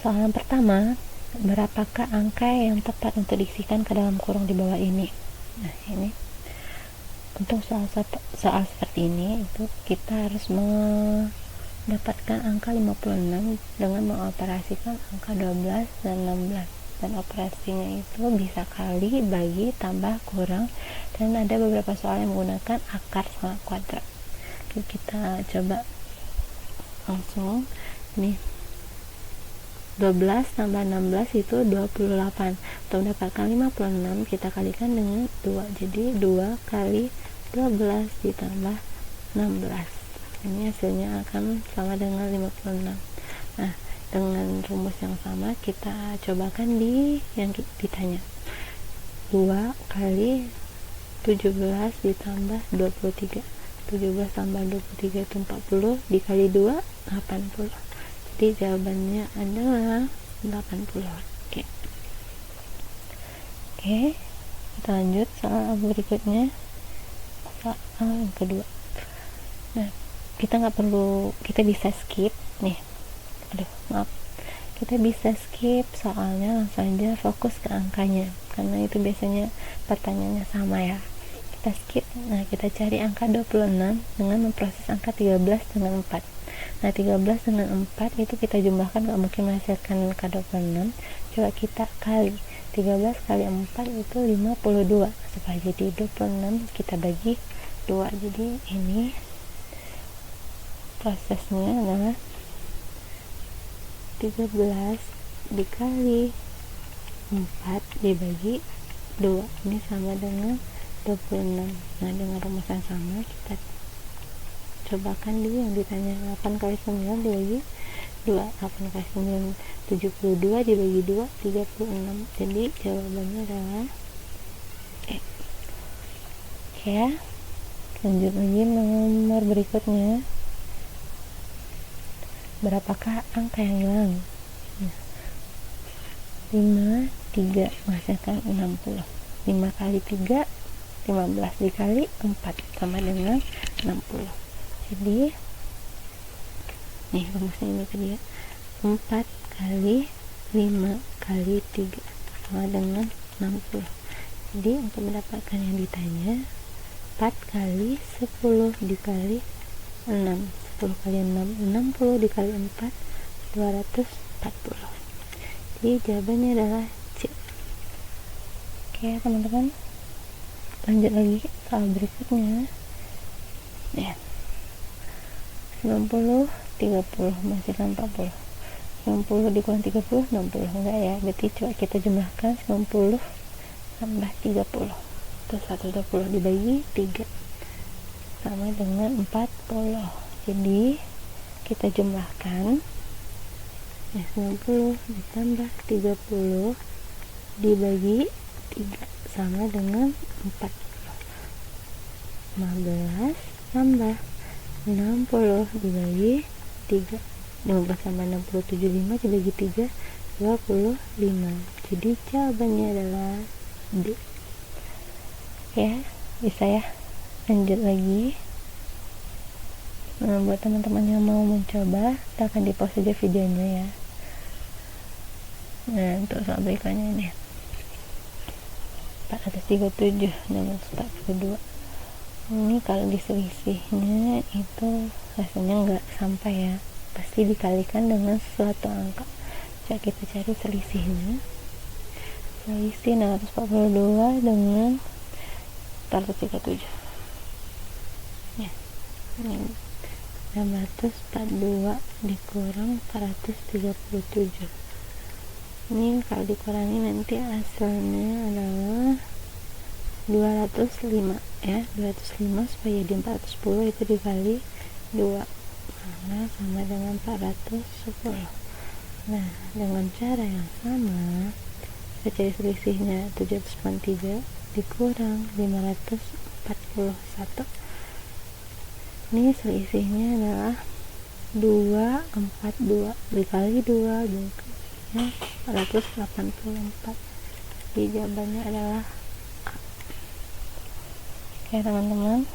soal yang pertama, berapakah angka yang tepat untuk diisikan ke dalam kurung di bawah ini? Nah, ini untuk soal seperti ini itu kita harus mendapatkan angka 56 dengan mengoperasikan angka 12 dan 16, dan operasinya itu bisa kali, bagi, tambah, kurang, dan ada beberapa soal yang menggunakan akar sama kuadrat. Jadi kita coba langsung. Nih, 12 tambah 16 itu 28. Untuk mendapatkan 56 kita kalikan dengan 2, jadi 2 kali 12 ditambah 16, ini hasilnya akan sama dengan 56. Nah, dengan rumus yang sama kita cobakan di yang ditanya. 2 kali 17 ditambah 23, 17 tambah 23 itu 40, dikali 2 80. Jadi jawabannya adalah 80. Oke, kita lanjut soal berikutnya, soal yang kedua. Nah, kita bisa skip nih. Kita bisa skip soalnya, langsung aja fokus ke angkanya karena itu biasanya pertanyaannya sama ya. Kita skip. Nah, kita cari angka 26 dengan memproses angka 13 dengan 4. Nah, 13 dengan 4 itu kita jumlahkan, gak mungkin menghasilkan angka 26. Coba kita kali 13 kali 4 itu 52, supaya jadi 26 kita bagi 2. Jadi ini prosesnya adalah 13 dikali 4 dibagi 2, ini sama dengan 26. Nah, dengan rumus yang sama kita cobakan di yang ditanya. 8 kali 9 dibagi 2, 8 kali 9 72 dibagi 2 36. Jadi jawabannya adalah E. Oke ya, lanjut lagi nomor berikutnya. Berapakah angka yang hilang? 5, 3 menghasilkan 60. 5 kali 3 15 dikali 4 sama dengan 60. Jadi nih rumusnya ini tadi ya, 4 kali 5 kali 3 sama dengan 60. Jadi untuk mendapatkan yang ditanya 4 kali 10 dikali 6, 10 kali 6 60 dikali 4 240. Jadi jawabannya adalah C. Oke teman-teman, lanjut lagi soal berikutnya ya. 90 30 menghasilkan 40. 90 dikurang 30 60, enggak ya, berarti coba kita jumlahkan. 90 tambah 30 itu 120 dibagi 3 sama dengan 40. Jadi kita jumlahkan ya, 90 ditambah 30 dibagi 3 sama dengan 40. 15 tambah 60 dibagi 3, 15 tambah 60 75 dibagi 3 25. Jadi jawabannya adalah D. Ya, bisa ya. Lanjut lagi. Nah, buat teman-teman yang mau mencoba, silahkan di pause aja videonya ya. Nah, untuk soal berikutnya ini 437 dan 42. Ini kalau diselisihnya itu hasilnya nggak sampai ya, pasti dikalikan dengan suatu angka. Coba kita cari selisihnya. Selisih 642 dengan 437 ya, ini 642 dikurang 437. Ini kalau dikurangi nanti hasilnya adalah 205 ya, 205 supaya jadi 410 itu dikali 2 karena sama dengan 410. Nah, dengan cara yang sama kita cari selisihnya. 793 dikurang 541, ini selisihnya adalah 242 dikali 2 jumlahnya 484. Jadi jawabannya adalah A. Oke teman-teman,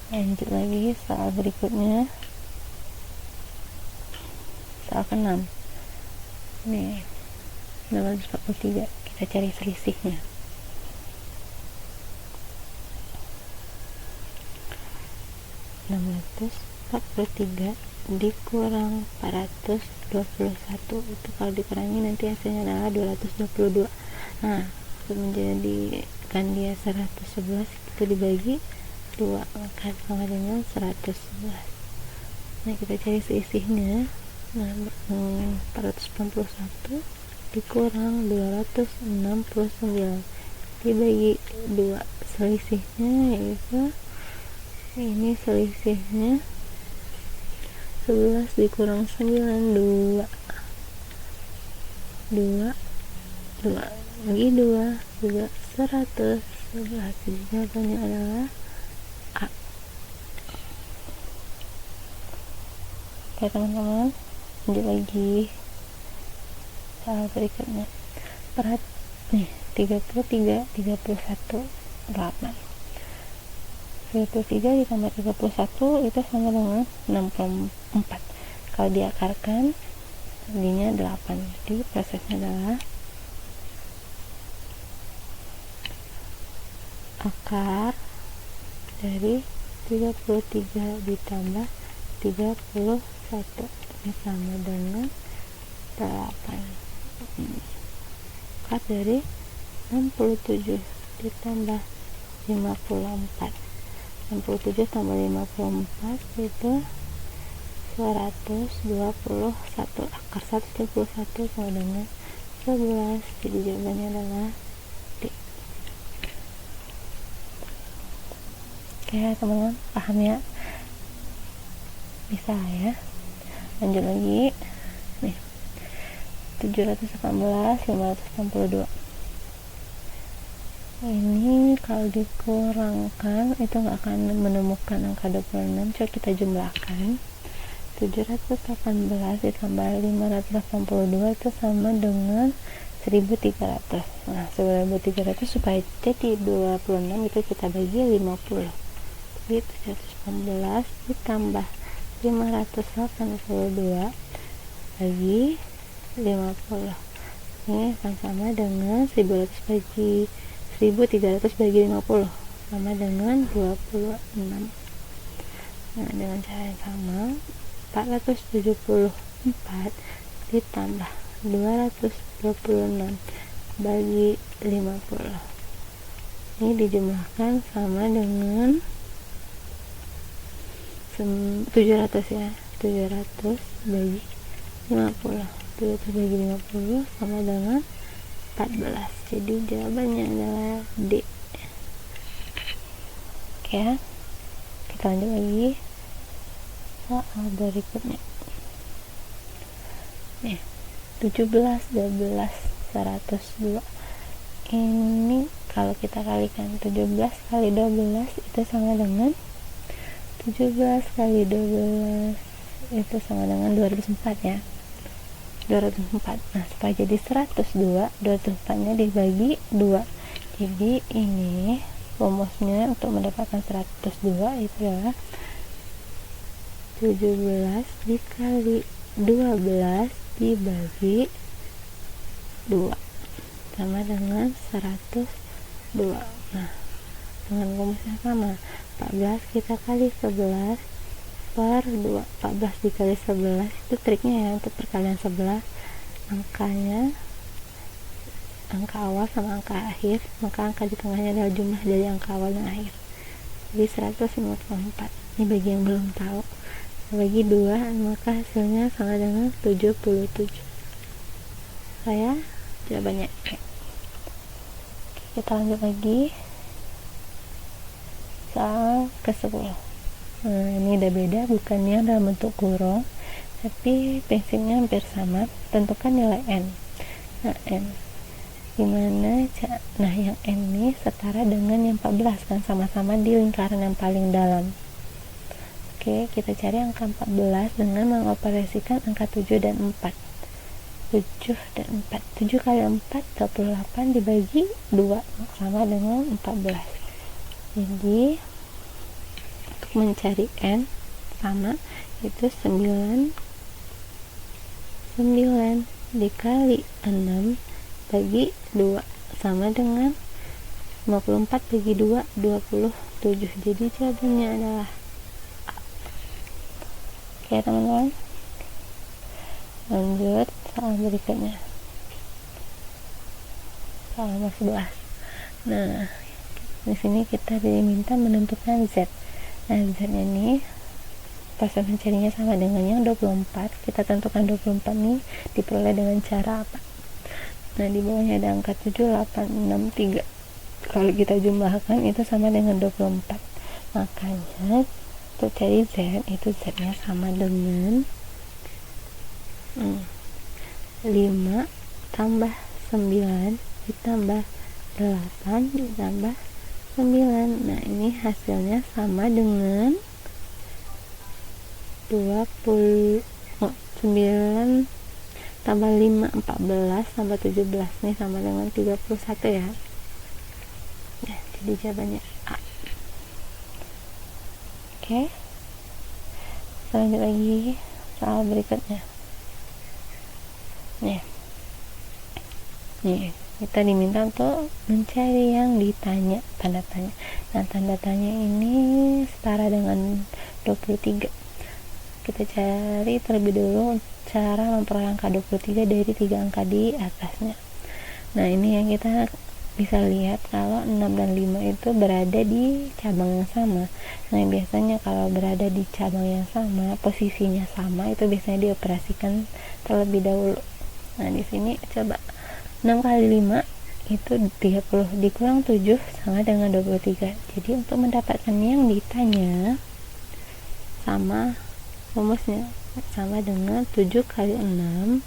lanjut lagi soal berikutnya. soal ke-6. Nih 643, kita cari selisihnya. 643 dikurang 421, itu kalau dikurangi nanti hasilnya adalah 222. Nah, untuk menjadikan dia 111 itu dibagi 2, maka sama dengan 111. Nah, kita cari selisihnya. Nah, 491 dikurang 269 dibagi 2, selisihnya yaitu ini selisihnya 11 dikurang 9, 2 bagi 2 juga 111. Jadi jawabannya adalah A. Oke teman-teman, lanjut lagi soal berikutnya. Nih 33 31 8. 33 ditambah 31 itu sama dengan 64. Kalau diakarkan jadinya 8. Jadi prosesnya adalah akar dari 33 ditambah 31 ini sama dengan 8. Akar dari 67 ditambah 54. 67 tambah 54 itu 121. Akar 121 sama dengan 11. Jadi jawabannya adalah D. Oke teman-teman, paham ya? Bisa ya. Lanjut lagi. Nih 718 562. Ini kalau dikurangkan itu nggak akan menemukan angka 26. Coba kita jumlahkan. 718 ditambah 582 itu sama dengan 1300. Nah 1300 supaya jadi 26 itu kita bagi 50. Jadi 718 ditambah 582 bagi 50, ini akan sama dengan 1300 bagi 50 sama dengan 26. Nah dengan cara yang sama 474 ditambah 226 bagi 50, ini dijumlahkan sama dengan 700 ya. 700 bagi 50, 700 bagi 50 sama dengan 14. Jadi jawabannya adalah D. Oke ya, kita lanjut lagi soal berikutnya. Nih 17 12 102. Ini kalau kita kalikan 17 kali 12 itu sama dengan 17 kali 12 itu sama dengan 204 ya. 204. Nah supaya jadi 102, 204 nya dibagi 2. Jadi ini rumusnya untuk mendapatkan 102 itu adalah 17 dikali 12 dibagi 2 sama dengan 102. Nah dengan rumusnya sama, 14 kita kali 11 per 2. 14 dikali 11 itu triknya ya, untuk perkalian 11 angkanya, angka awal sama angka akhir, maka angka di tengahnya adalah jumlah dari angka awal dan akhir. Jadi 154. Ini bagi yang belum tahu, bagi 2 maka hasilnya sama dengan 77. Saya jawabannya E. Kita lanjut lagi soal ke-10. Nah, ini udah beda, bukannya dalam bentuk kurung tapi prinsipnya hampir sama. Tentukan nilai N. Nah N gimana? Nah yang N ini setara dengan yang 14 kan, sama-sama di lingkaran yang paling dalam. Oke, kita cari angka 14 dengan mengoperasikan angka 7 dan 4. 7 dan 4. 7 kali 4 28 dibagi 2 sama dengan 14. Jadi mencari N sama itu 9 9 dikali 6 bagi 2 sama dengan 54 bagi 2 27. Jadi jawabannya adalah A. Oke teman-teman, lanjut soal berikutnya, soal nomor 11. Nah, di sini kita diminta menentukan Z. Nah, Z ini proses mencarinya sama dengan yang 24. Kita tentukan 24 ini diperoleh dengan cara apa? Nah, di bawahnya ada angka 7, 8, 6, 3. Kalau kita jumlahkan itu sama dengan 24. Makanya untuk cari Z, itu Z-nya sama dengan 5 tambah 9 ditambah 8 ditambah 9. Nah, ini hasilnya sama dengan 9 tambah 5 14 tambah 17. Ini sama dengan 31 ya. Nah, jadi jawabannya A. Oke, lanjut lagi soal berikutnya. Nih, kita diminta untuk mencari yang ditanya, tanda tanya. Nah, tanda tanya ini setara dengan 23. Kita cari terlebih dulu cara memperoleh angka 23 dari 3 angka di atasnya. Nah, ini yang kita bisa lihat kalau 6 dan 5 itu berada di cabang yang sama. Nah, biasanya kalau berada di cabang yang sama, posisinya sama, itu biasanya dioperasikan terlebih dahulu. Nah, di sini coba 6 kali 5 itu 30 dikurang 7 sama dengan 23. Jadi untuk mendapatkan yang ditanya, sama rumusnya sama dengan 7 kali 6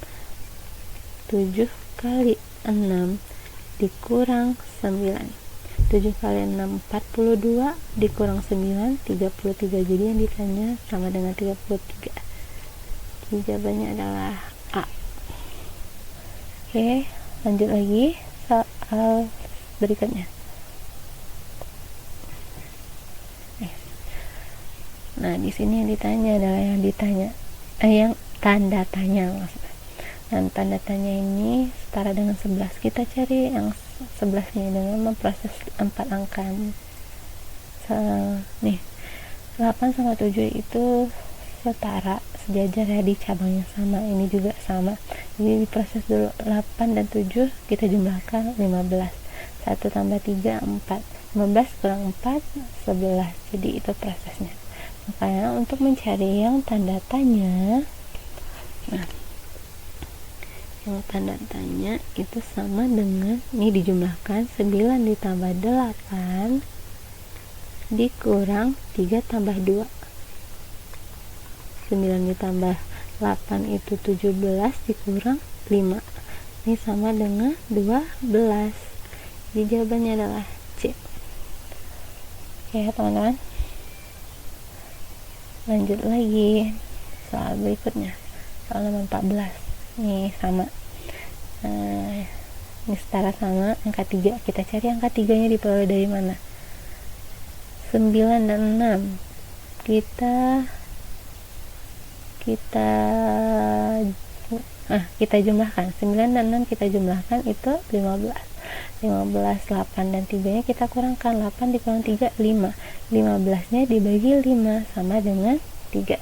7 kali 6 dikurang 9. 7 kali 6 42 dikurang 9 33. Jadi yang ditanya sama dengan 33. Jadi jawabannya adalah A. Oke, lanjut lagi soal berikutnya. Nah, di sini yang ditanya adalah yang tanda tanya maksudnya. Dan tanda tanya ini setara dengan 11. Kita cari yang 11 nya dengan memproses 4 angka. Nih, 8 sama 7 itu setara, sejajar ya, di cabang yang sama. Ini juga sama. Jadi diproses dulu 8 dan 7 kita jumlahkan 15. 1 tambah 3 4. 15 kurang 4 11. Jadi itu prosesnya. Makanya untuk mencari yang tanda tanya, nah, yang tanda tanya itu sama dengan ini dijumlahkan 9 ditambah 8 dikurang 3 tambah 2. 9 ditambah 8 itu 17 dikurang 5. Ini sama dengan 12. Jadi jawabannya adalah C. Oke ya teman-teman, lanjut lagi soal berikutnya, soal nomor 14. Ini sama, ini setara sama angka 3. Kita cari angka 3 nya diperoleh dari mana? 9 dan 6 kita jumlahkan. 9 dan 6 kita jumlahkan itu 15. 8 dan 3 nya kita kurangkan. 8 dikurang 3 5. 15 nya dibagi 5 sama dengan 3.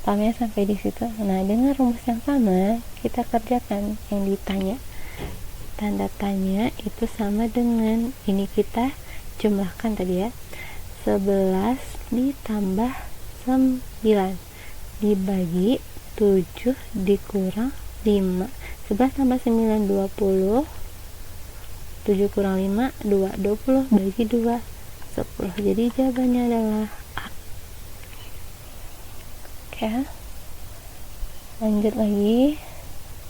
Pahamnya sampai di situ. Nah, dengan rumus yang sama kita kerjakan yang ditanya. Tanda tanya itu sama dengan ini, kita jumlahkan tadi ya, 11 ditambah 9 dibagi 7 dikurang 5. 11 tambah 9 20. 7 kurang 5 2. 20 bagi 2 10. Jadi jawabannya adalah A. Oke, lanjut lagi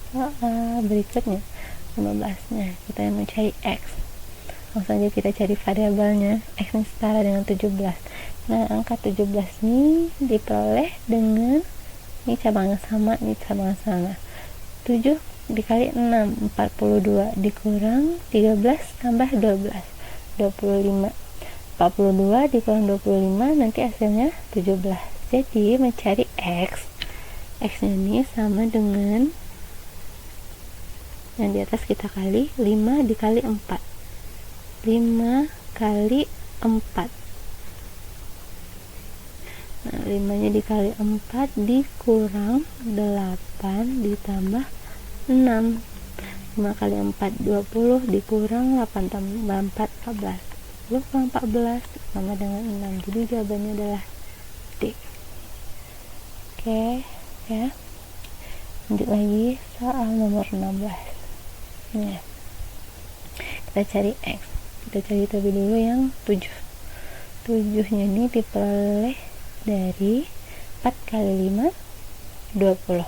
soal berikutnya, 15 nya. Kita mau cari X. Langsung aja kita cari variabelnya. X ini setara dengan 17. Nah, angka 17 ini diperoleh dengan ini cabangnya sama, ini cabangnya sama. 7 dikali 6 42 dikurang 13 tambah 12 25. 42 dikurang 25 nanti hasilnya 17. Jadi mencari X X ini sama dengan yang di atas kita kali 5 dikali 4, 5 kali 4. Nah, 5 nya dikali 4 dikurang 8 ditambah 6. 5 kali 4 20 dikurang 8 tambah 4 14. 20 kurang 14 sama dengan 6. Jadi jawabannya adalah D. Oke ya. Lanjut lagi soal nomor 16. Nah, kita cari X. Kita cari terlebih dulu yang 7. 7 nya ini diperoleh dari 4 kali 5 20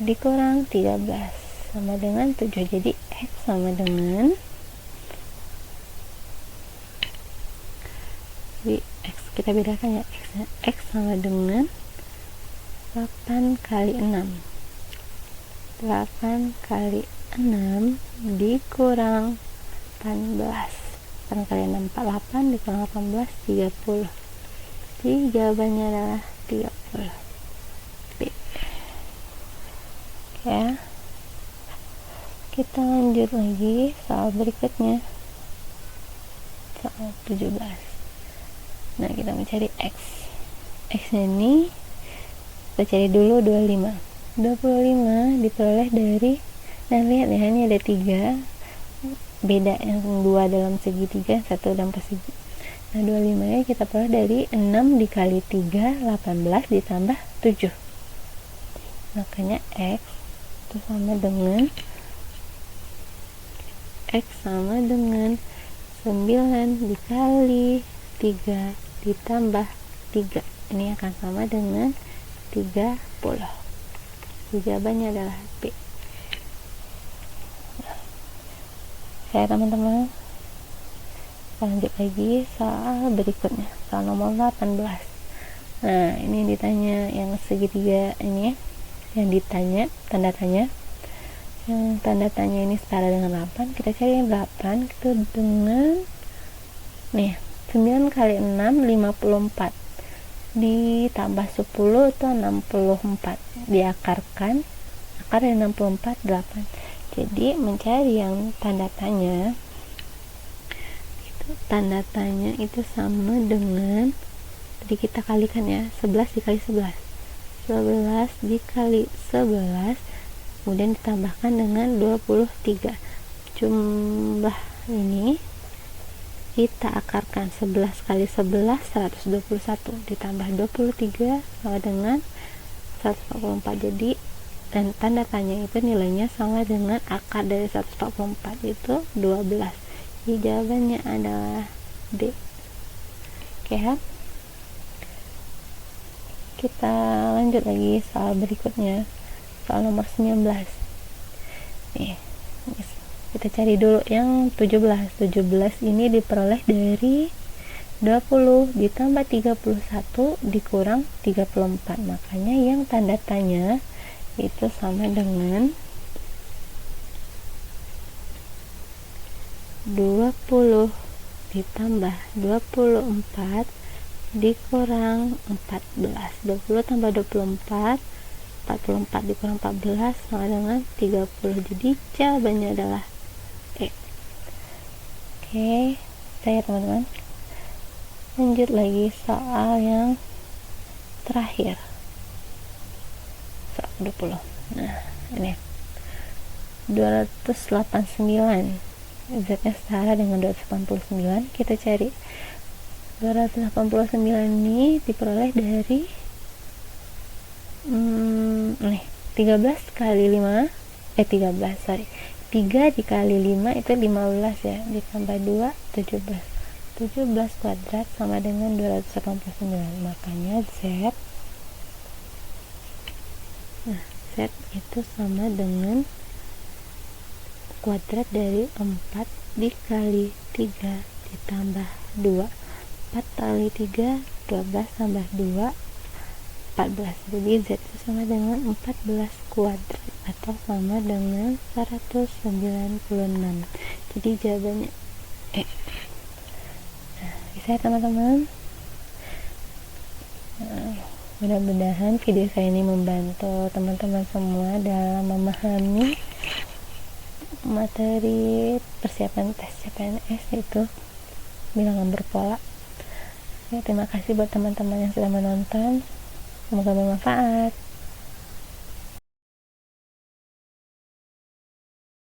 dikurang 13 sama dengan 7. Jadi X sama dengan X kita bedakan ya, X sama dengan 8 kali 6. 8 kali 6 dikurang 18. 8 kali 6 48 dikurang 18 30. Jadi jawabannya adalah 30. B. Ya. Kita lanjut lagi soal berikutnya. Soal 17. Nah, kita mencari X. X ini kita cari dulu 25. 25 diperoleh dari, nah lihat ya, ini ada 3 beda, yang 2 dalam segitiga, 1 dalam persegi. Nah, 25 nya kita peroleh dari 6 dikali 3 18 ditambah 7. Makanya X itu sama dengan 9 dikali 3 ditambah 3. Ini akan sama dengan 30. Jawabannya adalah B. Saya teman-teman lanjut lagi soal berikutnya, soal nomor 18. Nah, ini ditanya yang segitiga ini, yang ditanya tanda tanya, yang tanda tanya ini setara dengan 8. Kita cari yang 8 itu dengan nih 9 kali 6 54 ditambah 10 itu 64, diakarkan, akar dari 64 8. Jadi mencari yang tanda tanya itu sama dengan, jadi kita kalikan ya, 11 dikali 11 dikali 11 kemudian ditambahkan dengan 23. Jumlah ini kita akarkan, 11 kali 11 121 ditambah 23 sama dengan 144. Jadi dan tanda tanya itu nilainya sama dengan akar dari 144 itu 12. Jadi jawabannya adalah D. Oke ya. Kita lanjut lagi soal berikutnya, soal nomor 19. Nih, kita cari dulu yang 17. 17 ini diperoleh dari 20 ditambah 31 dikurang 34. Makanya yang tanda tanya itu sama dengan 20 ditambah 24 dikurang 14. 20 tambah 24, 44 dikurang 14 sama dengan 30. Jadi jawabannya adalah E. Oke, saya teman-teman lanjut lagi soal yang terakhir, soal 20. Nah, ini 289, Z-nya setara dengan 289. Kita cari 289 ini diperoleh dari 13 kali 5 3 dikali 5 itu 15 ya, ditambah 2 17 kuadrat sama dengan 289. Makanya Z itu sama dengan kuadrat dari 4 dikali 3 ditambah 2. 4 kali 3 12 tambah 2 14. Jadi Z itu sama dengan 14 kuadrat atau sama dengan 196. Jadi jawabannya E. Nah, bisa ya teman-teman. Mudah-mudahan video saya ini membantu teman-teman semua dalam memahami materi persiapan tes CPNS, itu bilangan berpola. Ya, terima kasih buat teman-teman yang sudah menonton, semoga bermanfaat.